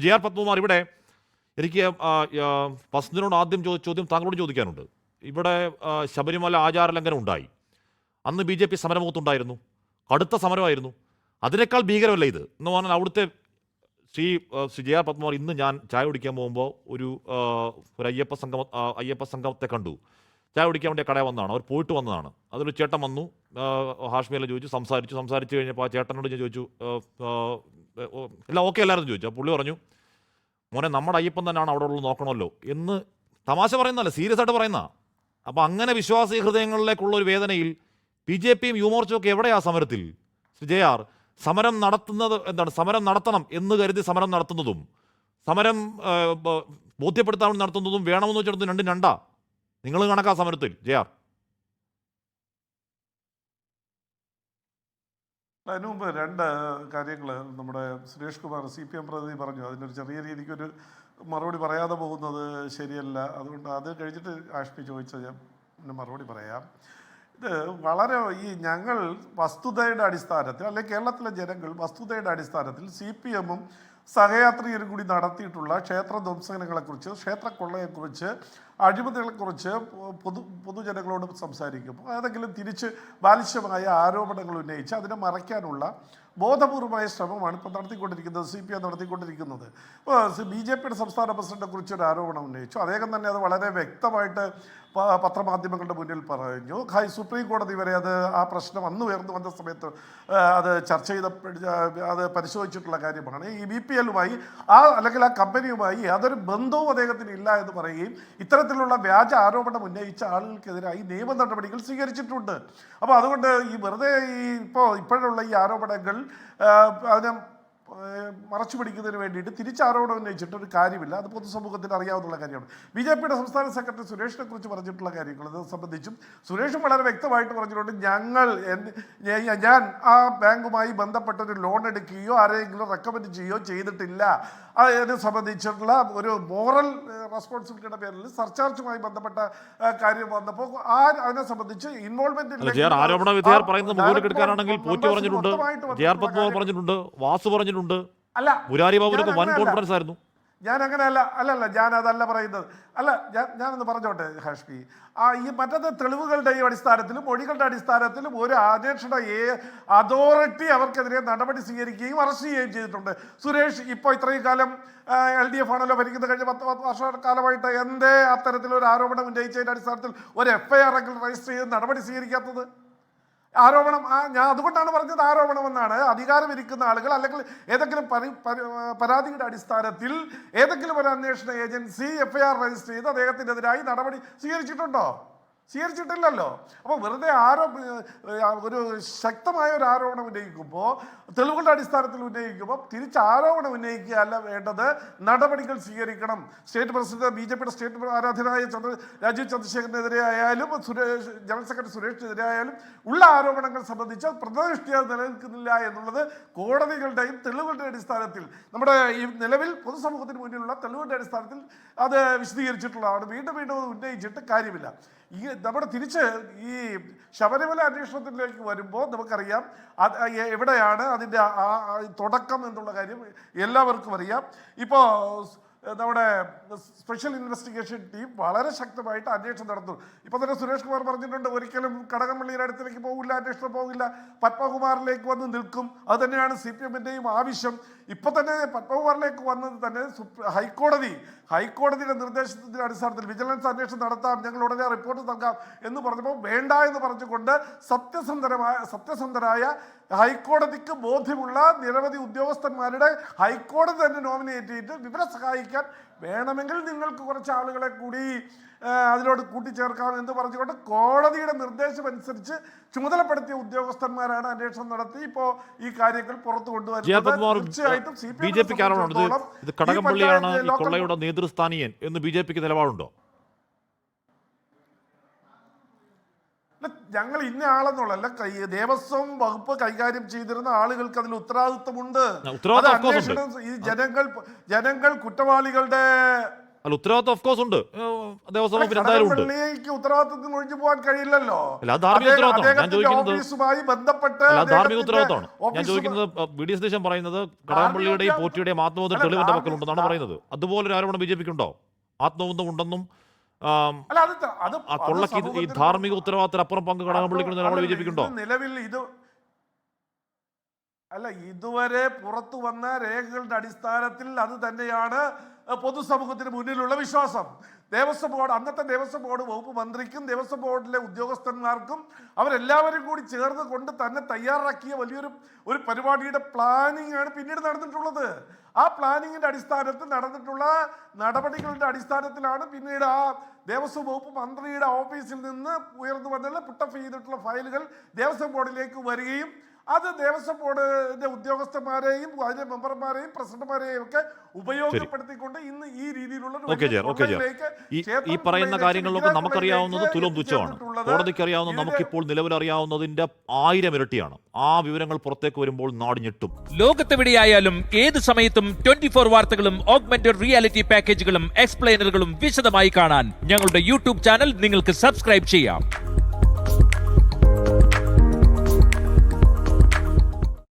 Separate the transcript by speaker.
Speaker 1: J R Padmakumar, ഇവിടെ എനിക്ക് വസന്തിനോട് ആദ്യം ചോദ്യം താങ്കളോട് ചോദിക്കാനുണ്ട്. ഇവിടെ ശബരിമല ആചാരലംഘനം ഉണ്ടായി. അന്ന് BJP സമരമുഖത്തുണ്ടായിരുന്നു, കടുത്ത സമരമായിരുന്നു. അതിനേക്കാൾ ഭീകരമല്ല ഇത് എന്ന് പറഞ്ഞാൽ അവിടുത്തെ ശ്രീ ജെ ആർ പത്മകുമാർ, ഇന്ന് ഞാൻ ചായ കുടിക്കാൻ പോകുമ്പോൾ ഒരു അയ്യപ്പ സംഘത്തെ കണ്ടു. ചായ കുടിക്കാൻ വേണ്ടി കടയിൽ വന്നതാണ്, അവർ പോയിട്ട് വന്നതാണ്. അതൊരു ചേട്ടൻ വന്നു, ഹാഷ്മിയെല്ലാം ചോദിച്ചു, സംസാരിച്ച് കഴിഞ്ഞപ്പോൾ ആ ചേട്ടനോട് ഞാൻ ചോദിച്ചു എല്ലാം ഓക്കെ അല്ലായിരുന്നു ചോദിച്ചു. പുള്ളി പറഞ്ഞു, മോനെ നമ്മുടെ അയ്യപ്പൻ തന്നെയാണ് അവിടെ ഉള്ളത്, നോക്കണമല്ലോ എന്ന്. തമാശ പറയുന്നതല്ല, സീരിയസ് ആയിട്ട് പറയുന്ന. അപ്പോൾ അങ്ങനെ വിശ്വാസി ഹൃദയങ്ങളിലേക്കുള്ള ഒരു വേദനയിൽ BJPയും യുവമോർച്ചയും ഒക്കെ എവിടെയാ സമരത്തിൽ? ജെ ആർ, സമരം നടത്തുന്നത് എന്താണ്? സമരം നടത്തണം എന്ന് കരുതി സമരം നടത്തുന്നതും സമരം ബോധ്യപ്പെടുത്താൻ നടത്തുന്നതും വേണമെന്ന് വെച്ചിടത്ത് രണ്ടും രണ്ടാ. നിങ്ങൾ കണക്കാ സമരത്തിൽ ജെ ആർ?
Speaker 2: അതിനു മുമ്പ് രണ്ട് കാര്യങ്ങൾ നമ്മുടെ സുരേഷ് കുമാർ CPM പ്രതിനിധി പറഞ്ഞു. അതിനൊരു ചെറിയ രീതിക്കൊരു മറുപടി പറയാതെ പോകുന്നത് ശരിയല്ല. അതുകൊണ്ട് അത് കഴിഞ്ഞിട്ട് ആഷ്മി ചോദിച്ച ഞാൻ മറുപടി പറയാം. ഇത് വളരെ ഞങ്ങൾ വസ്തുതയുടെ അടിസ്ഥാനത്തിൽ, അല്ലെങ്കിൽ കേരളത്തിലെ ജനങ്ങൾ വസ്തുതയുടെ അടിസ്ഥാനത്തിൽ CPMഉം സഹയാത്രികരും കൂടി നടത്തിയിട്ടുള്ള ക്ഷേത്ര ധ്വംസനങ്ങളെക്കുറിച്ച്, ക്ഷേത്രക്കൊള്ളയെക്കുറിച്ച്, അഴിമതികളെക്കുറിച്ച് പൊതുജനങ്ങളോട് സംസാരിക്കും. ഏതെങ്കിലും തിരിച്ച് ബാലിശമായ ആരോപണങ്ങൾ ഉന്നയിച്ച് അതിനെ മറയ്ക്കാനുള്ള ബോധപൂർവമായ ശ്രമമാണ് ഇപ്പോൾ നടത്തിക്കൊണ്ടിരിക്കുന്നത്, CPM നടത്തിക്കൊണ്ടിരിക്കുന്നത്. ഇപ്പോൾ BJPയുടെ സംസ്ഥാന പ്രസിഡന്റിനെ കുറിച്ചൊരു ആരോപണം ഉന്നയിച്ചു. അദ്ദേഹം തന്നെ അത് വളരെ വ്യക്തമായിട്ട് പത്രമാധ്യമങ്ങളുടെ മുന്നിൽ പറഞ്ഞു. സുപ്രീം കോടതി വരെ ആ പ്രശ്നം അന്ന് ഉയർന്നു വന്ന സമയത്ത് അത് ചർച്ച ചെയ്ത, അത് പരിശോധിച്ചിട്ടുള്ള കാര്യമാണ്. ഈ BPLുമായി അല്ലെങ്കിൽ ആ കമ്പനിയുമായി യാതൊരു ബന്ധവും അദ്ദേഹത്തിന് ഇല്ല എന്ന് പറയുകയും ഇത്തരത്തിലുള്ള വ്യാജ ആരോപണം ഉന്നയിച്ച ആളുകൾക്കെതിരായി നിയമ നടപടികൾ സ്വീകരിച്ചിട്ടുണ്ട്. അപ്പോൾ അതുകൊണ്ട് വെറുതെ ഇപ്പോഴുള്ള ഈ ആരോപണങ്ങൾ അതിനെ മറച്ചു പിടിക്കുന്നതിന് വേണ്ടിയിട്ട് തിരിച്ചാരോപണം ഉന്നയിച്ചിട്ട് ഒരു കാര്യമില്ല. അത് പൊതുസമൂഹത്തിന് അറിയാവുന്ന കാര്യമാണ്. BJPയുടെ സംസ്ഥാന സെക്രട്ടറി സുരേഷിനെ കുറിച്ച് പറഞ്ഞിട്ടുള്ള കാര്യങ്ങൾ അത് സംബന്ധിച്ചും സുരേഷും വളരെ വ്യക്തമായിട്ട് പറഞ്ഞിട്ടുണ്ട്. ഞാൻ ആ ബാങ്കുമായി ബന്ധപ്പെട്ടൊരു ലോൺ എടുക്കുകയോ ആരെങ്കിലും റെക്കമെൻഡ് ചെയ്യുകയോ ചെയ്തിട്ടില്ല. അതിനെ സംബന്ധിച്ചിട്ടുള്ള ഒരു മോറൽ റെസ്പോൺസിബിലിറ്റിയുടെ പേരിൽ സർചാർജുമായി ബന്ധപ്പെട്ട കാര്യം വന്നപ്പോൾ അതിനെ സംബന്ധിച്ച് ഇൻവോൾവ്മെന്റ്
Speaker 1: അല്ല,
Speaker 2: ഞാൻ അങ്ങനെയല്ല. അല്ലല്ല, ഞാൻ അതല്ല പറയുന്നത്. അല്ല, ഞാനൊന്ന് പറഞ്ഞോട്ടെ ഹാഷ്മി. ഈ മറ്റത് തെളിവുകളുടെയും അടിസ്ഥാനത്തിലും മൊഴികളുടെ അടിസ്ഥാനത്തിലും ഒരു അന്വേഷണ അതോറിറ്റി അവർക്കെതിരെ നടപടി സ്വീകരിക്കുകയും അറസ്റ്റ് ചെയ്യുകയും ചെയ്തിട്ടുണ്ട്. സുരേഷ് ഇപ്പോൾ ഇത്രയും കാലം LDF ആണല്ലോ ഭരിക്കുന്നത്, കഴിഞ്ഞ 10 വർഷക്കാലമായിട്ട് എന്തേ അത്തരത്തിലൊരു ആരോപണം ഉന്നയിച്ചതിൻ്റെ അടിസ്ഥാനത്തിൽ ഒരു FIR രജിസ്റ്റർ ചെയ്ത് നടപടി സ്വീകരിക്കാത്തത്? ആരോപണം, ഞാൻ അതുകൊണ്ടാണ് പറഞ്ഞത് ആരോപണമെന്നാണ്. അധികാരമിരിക്കുന്ന ആളുകൾ അല്ലെങ്കിൽ ഏതെങ്കിലും പരാതിയുടെ അടിസ്ഥാനത്തിൽ ഏതെങ്കിലും ഒരു അന്വേഷണ ഏജൻസി FIR രജിസ്റ്റർ ചെയ്ത് അദ്ദേഹത്തിനെതിരായി നടപടി സ്വീകരിച്ചിട്ടുണ്ടോ? സ്വീകരിച്ചിട്ടില്ലല്ലോ. അപ്പോൾ വെറുതെ ഒരു ശക്തമായ ഒരു ആരോപണം ഉന്നയിക്കുമ്പോൾ, തെളിവുകളുടെ അടിസ്ഥാനത്തിൽ ഉന്നയിക്കുമ്പോൾ തിരിച്ച് ആരോപണം ഉന്നയിക്കുകയല്ല വേണ്ടത്, നടപടികൾ സ്വീകരിക്കണം. സ്റ്റേറ്റ് പ്രസിഡന്റ് BJPയുടെ സ്റ്റേറ്റ് ആരാധനായ രാജീവ് ചന്ദ്രശേഖരനെതിരെ ആയാലും ജനറൽ സെക്രട്ടറി സുരേഷിനെതിരെ ആയാലും ഉള്ള ആരോപണങ്ങൾ സംബന്ധിച്ച് പ്രതിഷ്ഠ നിലനിൽക്കുന്നില്ല എന്നുള്ളത് കോടതികളുടെയും തെളിവുകളുടെ അടിസ്ഥാനത്തിൽ, നമ്മുടെ ഈ നിലവിൽ പൊതുസമൂഹത്തിന് മുന്നിലുള്ള തെളിവുകളുടെ അടിസ്ഥാനത്തിൽ അത് വിശദീകരിച്ചിട്ടുള്ളതാണ്. വീണ്ടും ഉന്നയിച്ചിട്ട് കാര്യമില്ല. നമ്മുടെ തിരിച്ച് ഈ ശബരിമല അന്വേഷണത്തിലേക്ക് വരുമ്പോൾ നമുക്കറിയാം എവിടെയാണ് അതിൻ്റെ തുടക്കം എന്നുള്ള കാര്യം എല്ലാവർക്കും അറിയാം. ഇപ്പോൾ നമ്മുടെ സ്പെഷ്യൽ ഇൻവെസ്റ്റിഗേഷൻ ടീം വളരെ ശക്തമായിട്ട് അന്വേഷണം നടത്തും. ഇപ്പോൾ തന്നെ സുരേഷ് കുമാർ പറഞ്ഞിട്ടുണ്ട്, ഒരിക്കലും കടകംപള്ളിയുടെ അടുത്തേക്ക് പോകില്ല, അന്വേഷണം പോകില്ല, പത്മകുമാറിലേക്ക് വന്ന് നിൽക്കും. അത് തന്നെയാണ് CPMൻ്റെയും ആവശ്യം. ഇപ്പം തന്നെ പത്മകുമാറിലേക്ക് വന്നത് തന്നെ ഹൈക്കോടതിയുടെ നിർദ്ദേശത്തിൻ്റെ അടിസ്ഥാനത്തിൽ വിജിലൻസ് അന്വേഷണം നടത്താം, ഞങ്ങൾ ഉടനെ റിപ്പോർട്ട് നൽകാം എന്ന് പറഞ്ഞപ്പോൾ വേണ്ട എന്ന് പറഞ്ഞുകൊണ്ട് സത്യസന്ധരായ ഹൈക്കോടതിക്ക് ബോധ്യമുള്ള നിരവധി ഉദ്യോഗസ്ഥന്മാരുടെ ഹൈക്കോടതി തന്നെ നോമിനേറ്റ് ചെയ്ത് ഇവരെ സഹായിക്കാൻ വേണമെങ്കിൽ നിങ്ങൾക്ക് കുറച്ച് ആളുകളെ കൂടി അതിലോട്ട് കൂട്ടിച്ചേർക്കാം എന്ന് പറഞ്ഞുകൊണ്ട് കോടതിയുടെ നിർദ്ദേശം അനുസരിച്ച് ചുമതലപ്പെടുത്തിയ ഉദ്യോഗസ്ഥന്മാരാണ് അന്വേഷണം നടത്തി ഇപ്പോൾ ഈ കാര്യങ്ങൾ പുറത്തു കൊണ്ടുവരുന്നത്. തീർച്ചയായിട്ടും
Speaker 1: കൊള്ളയുടെ നേതൃസ്ഥാനീയൻ എന്ന് BJPക്ക് നിലപാടുണ്ടോ?
Speaker 2: ഞങ്ങൾ ഇന്ന ആളെന്നുള്ളല്ല, ദേവസ്വം വകുപ്പ് കൈകാര്യം ചെയ്തിരുന്ന ആളുകൾക്ക് അതിൽ ഉത്തരവാദിത്വമുണ്ട്. ഈ ജനങ്ങൾ കുറ്റവാളികളുടെ
Speaker 1: അല്ല, ഉത്തരവാദിത്വം ഓഫ് കോഴ്സ് ഉണ്ട്. ദേവസ്വം വകുപ്പിന് എന്തായാലും ഉണ്ട്.
Speaker 2: കടകംപള്ളിക്ക് ഉത്തരവാദിത്തത്തിൽ ഒഴിഞ്ഞു പോകാൻ കഴിയില്ലല്ലോ.
Speaker 1: അല്ല, അത് ധാർമ്മിക ഉത്തരവാദിത്തമാണ് ഞാൻ ചോദിക്കുന്നത്.
Speaker 2: ഓഫീസുമായി ബന്ധപ്പെട്ട്
Speaker 1: ധാർമ്മിക ഉത്തരവാദിത്തമാണ് ഞാൻ ചോദിക്കുന്നത്. വി ഡി സതീശൻ പറയുന്നത് കടകംപള്ളിയുടെയും പോറ്റിയുടെയും ആത്മബന്ധം തെളിവിന്റെ പക്കലുണ്ടെന്നാണ് പറയുന്നത്. അതുപോലൊരു ആരോപണം ബി ജെ പിക്ക് ഉണ്ടോ? ആത്മബന്ധം ഉണ്ടെന്നും കൊള്ളക്ക് ഈ ധാർമ്മിക ഉത്തരവാദിത്തത്തിനപ്പുറം പങ്ക് കടകംപള്ളിക്ക് ബി ജെ പിക്ക് ഉണ്ടോ?
Speaker 2: നിലവിൽ ഇതുവരെ പുറത്തു വന്ന രേഖകളുടെ അടിസ്ഥാനത്തിൽ അത് തന്നെയാണ് പൊതുസമൂഹത്തിന് മുന്നിലുള്ള വിശ്വാസം. ദേവസ്വം ബോർഡ്, അന്നത്തെ ദേവസ്വം ബോർഡ് വകുപ്പ് മന്ത്രിക്കും ദേവസ്വം ബോർഡിലെ ഉദ്യോഗസ്ഥന്മാർക്കും അവരെല്ലാവരും കൂടി ചേർന്ന് കൊണ്ട് തന്നെ തയ്യാറാക്കിയ ഒരു പരിപാടിയുടെ പ്ലാനിംഗ് ആണ് പിന്നീട് നടന്നിട്ടുള്ളത്. ആ പ്ലാനിങ്ങിന്റെ അടിസ്ഥാനത്തിൽ നടന്നിട്ടുള്ള നടപടികളുടെ അടിസ്ഥാനത്തിലാണ് പിന്നീട് ആ ദേവസ്വം വകുപ്പ് മന്ത്രിയുടെ ഓഫീസിൽ നിന്ന് ഉയർന്നു വന്നുള്ള പുട്ടപ്പ് ചെയ്തിട്ടുള്ള ഫയലുകൾ ദേവസ്വം ബോർഡിലേക്ക് വരികയും അത് ദേവസ്വം ബോർഡിന്റെ ഉദ്യോഗസ്ഥന്മാരെയും അതിന്റെ മെമ്പർമാരെയും പ്രസിഡന്റുമാരെയും ഒക്കെ ഉപയോഗപ്പെടുത്തിക്കൊണ്ട് ഇന്ന് ഈ രീതിയിലുള്ള
Speaker 1: ഈ പറയുന്ന കാര്യങ്ങളിലൊക്കെ നമുക്കറിയാവുന്നത് തുലം തുച്ഛമാണ്. കോടതിക്ക് അറിയാവുന്നത് നമുക്കിപ്പോൾ നിലവിൽ അറിയാവുന്നതിന്റെ 1000 ഇരട്ടിയാണ്. ആ വിവരങ്ങൾ പുറത്തേക്ക് വരുമ്പോൾ നാട് ഞെട്ടും.
Speaker 3: ലോകത്തെവിടെയായാലും ഏത് സമയത്തും 24 വാർത്തകളും ഓഗ്മെന്റഡ് റിയാലിറ്റി പാക്കേജുകളും എക്സ്പ്ലെയിനറുകളും വിശദമായി കാണാൻ ഞങ്ങളുടെ യൂട്യൂബ് ചാനൽ നിങ്ങൾക്ക് സബ്സ്ക്രൈബ് ചെയ്യാം.